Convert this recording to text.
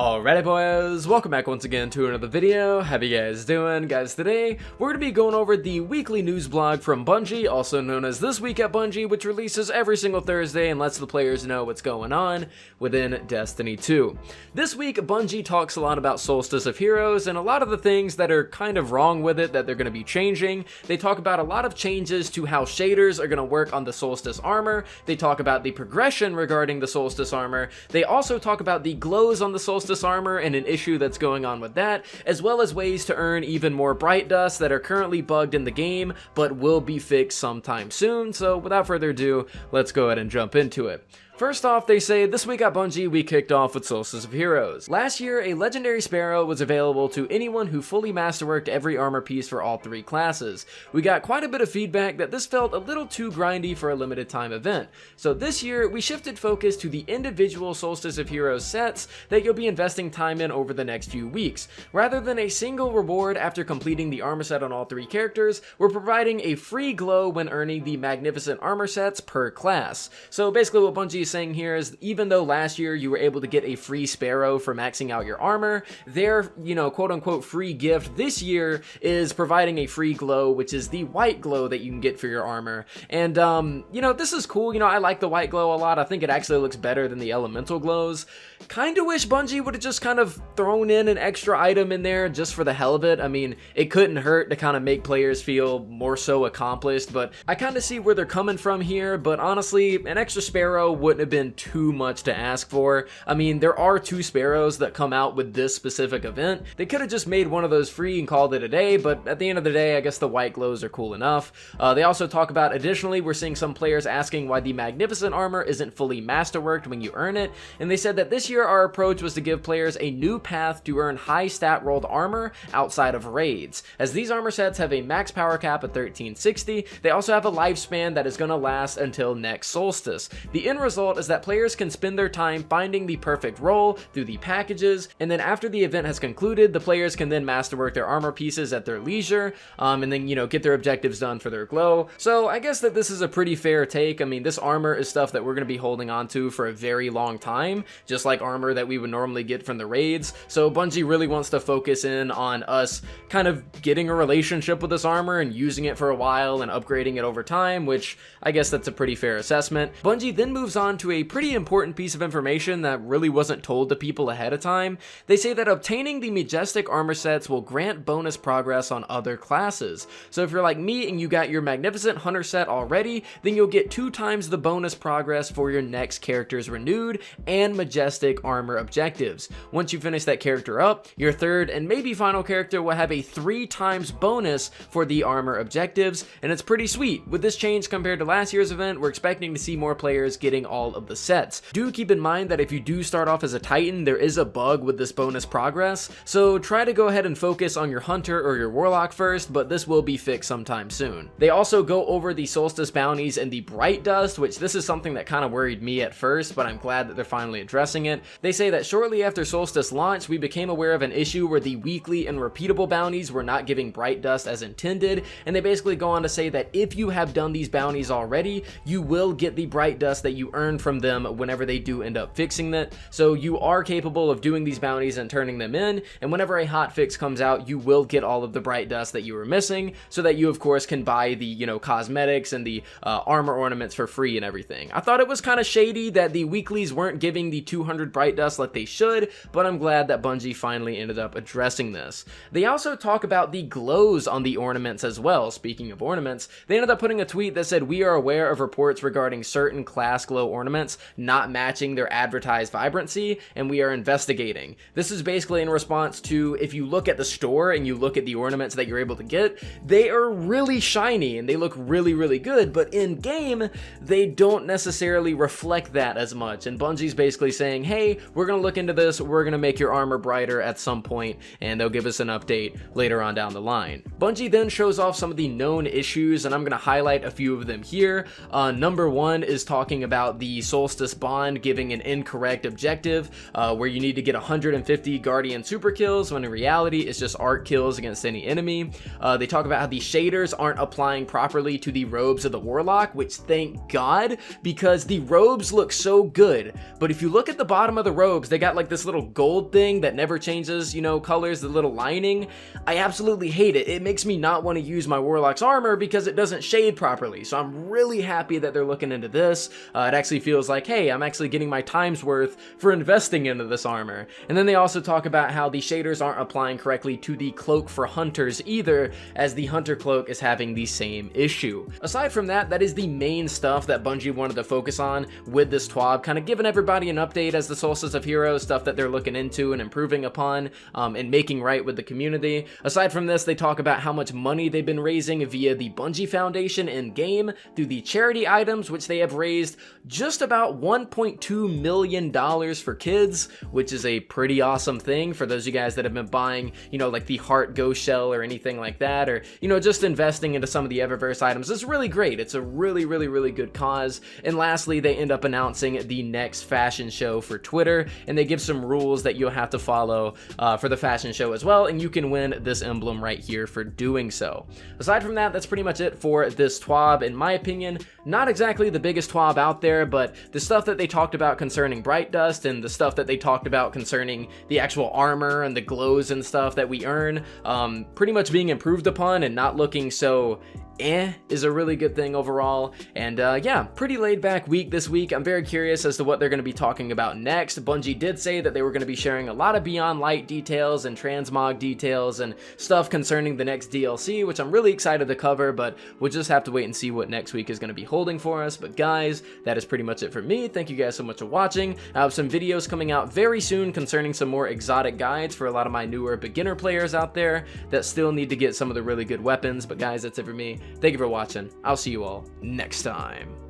Alrighty boys, welcome back once again to another video. How you guys doing? Guys, today we're going to be going over the weekly news blog from Bungie, also known as This Week at Bungie, which releases every single Thursday and lets the players know what's going on within Destiny 2. This week, Bungie talks a lot about Solstice of Heroes and a lot of the things that are kind of wrong with it that they're going to be changing. They talk about a lot of changes to how shaders are going to work on the Solstice armor. They talk about the progression regarding the Solstice armor. They also talk about the glows on the Solstice armor and an issue that's going on with that, as well as ways to earn even more bright dust that are currently bugged in the game but will be fixed sometime soon. So without further ado, let's go ahead and jump into it. First off, they say, this week at Bungie, we kicked off with Solstice of Heroes. Last year, a legendary sparrow was available to anyone who fully masterworked every armor piece for all three classes. We got quite a bit of feedback that this felt a little too grindy for a limited time event. So this year, we shifted focus to the individual Solstice of Heroes sets that you'll be investing time in over the next few weeks. Rather than a single reward after completing the armor set on all three characters, we're providing a free glow when earning the magnificent armor sets per class. So basically what Bungie is saying here is, even though last year you were able to get a free sparrow for maxing out your armor, their, quote-unquote free gift this year is providing a free glow, which is the white glow that you can get for your armor. And, this is cool. I like the white glow a lot. I think it actually looks better than the elemental glows. Kinda wish Bungie would have just kind of thrown in an extra item in there just for the hell of it. I mean, it couldn't hurt to kind of make players feel more so accomplished, but I kind of see where they're coming from here. But honestly, an extra sparrow wouldn't have been too much to ask for. I mean, there are two sparrows that come out with this specific event. They could have just made one of those free and called it a day, but at the end of the day, I guess the white glows are cool enough. They also talk about, additionally, we're seeing some players asking why the magnificent armor isn't fully masterworked when you earn it, and they said that this year our approach was to give players a new path to earn high stat rolled armor outside of raids. As these armor sets have a max power cap of 1360, they also have a lifespan that is going to last until next Solstice. The end result is that players can spend their time finding the perfect roll through the packages, and then after the event has concluded, the players can then masterwork their armor pieces at their leisure, and then, get their objectives done for their glow. So I guess that this is a pretty fair take. I mean, this armor is stuff that we're going to be holding on to for a very long time, just like armor that we would normally get from the raids. So Bungie really wants to focus in on us kind of getting a relationship with this armor and using it for a while and upgrading it over time, which I guess that's a pretty fair assessment. Bungie then moves on to a pretty important piece of information that really wasn't told to people ahead of time. They say that obtaining the majestic armor sets will grant bonus progress on other classes. So if you're like me and you got your magnificent hunter set already, then you'll get 2 times the bonus progress for your next character's renewed and majestic armor objectives. Once you finish that character up, your third and maybe final character will have a 3 times bonus for the armor objectives, and it's pretty sweet. With this change compared to last year's event, we're expecting to see more players getting all of the sets. Do keep in mind that if you do start off as a Titan, there is a bug with this bonus progress, so try to go ahead and focus on your hunter or your warlock first, but this will be fixed sometime soon. They also go over the Solstice bounties and the bright dust, which this is something that kind of worried me at first, but I'm glad that they're finally addressing it. They say that shortly after Solstice launch, we became aware of an issue where the weekly and repeatable bounties were not giving bright dust as intended, and they basically go on to say that if you have done these bounties already, you will get the bright dust that you earn from them whenever they do end up fixing it. So you are capable of doing these bounties and turning them in, and whenever a hotfix comes out, you will get all of the bright dust that you were missing, so that you of course can buy the cosmetics and the armor ornaments for free and everything. I thought it was kind of shady that the weeklies weren't giving the 200 bright dust like they should, but I'm glad that Bungie finally ended up addressing this. They also talk about the glows on the ornaments as well. Speaking of ornaments, they ended up putting a tweet that said, we are aware of reports regarding certain class glow ornaments not matching their advertised vibrancy, and we are investigating. This is basically in response to, if you look at the store and you look at the ornaments that you're able to get, they are really shiny and they look really, really good, but in game, they don't necessarily reflect that as much. And Bungie's basically saying, hey, we're going to look into this, we're going to make your armor brighter at some point, and they'll give us an update later on down the line. Bungie then shows off some of the known issues, and I'm going to highlight a few of them here. Number one is talking about the the Solstice bond giving an incorrect objective where you need to get 150 Guardian super kills, when in reality it's just arc kills against any enemy. They talk about how the shaders aren't applying properly to the robes of the Warlock, which thank God, because the robes look so good, but if you look at the bottom of the robes, they got like this little gold thing that never changes, you know, colors, the little lining. I absolutely hate it. It makes me not want to use my Warlock's armor because it doesn't shade properly. So I'm really happy that they're looking into this. It actually feels like, hey, I'm actually getting my time's worth for investing into this armor. And then they also talk about how the shaders aren't applying correctly to the cloak for hunters either, as the hunter cloak is having the same issue. Aside from that, that is the main stuff that Bungie wanted to focus on with this TWAB, kind of giving everybody an update as the Solstice of Heroes, stuff that they're looking into and improving upon and making right with the community. Aside from this, they talk about how much money they've been raising via the Bungie Foundation in-game through the charity items, which they have raised just about $1.2 million for kids, which is a pretty awesome thing for those of you guys that have been buying, you know, like the Heart Ghost Shell or anything like that, or, you know, just investing into some of the Eververse items. It's really great. It's a really, really, really good cause. And lastly, they end up announcing the next fashion show for Twitter, and they give some rules that you'll have to follow for the fashion show as well, and you can win this emblem right here for doing so. Aside from that, that's pretty much it for this TWAB. In my opinion, not exactly the biggest TWAB out there, but the stuff that they talked about concerning Bright Dust and the stuff that they talked about concerning the actual armor and the glows and stuff that we earn, pretty much being improved upon and not looking so is a really good thing overall. And yeah, pretty laid back week this week. I'm very curious as to what they're going to be talking about next. Bungie did say that they were going to be sharing a lot of Beyond Light details and transmog details and stuff concerning the next DLC, which I'm really excited to cover, but we'll just have to wait and see what next week is going to be holding for us. But guys, that is pretty much it for me. Thank you guys so much for watching. I have some videos coming out very soon concerning some more exotic guides for a lot of my newer beginner players out there that still need to get some of the really good weapons. But guys, that's it for me. Thank you for watching. I'll see you all next time.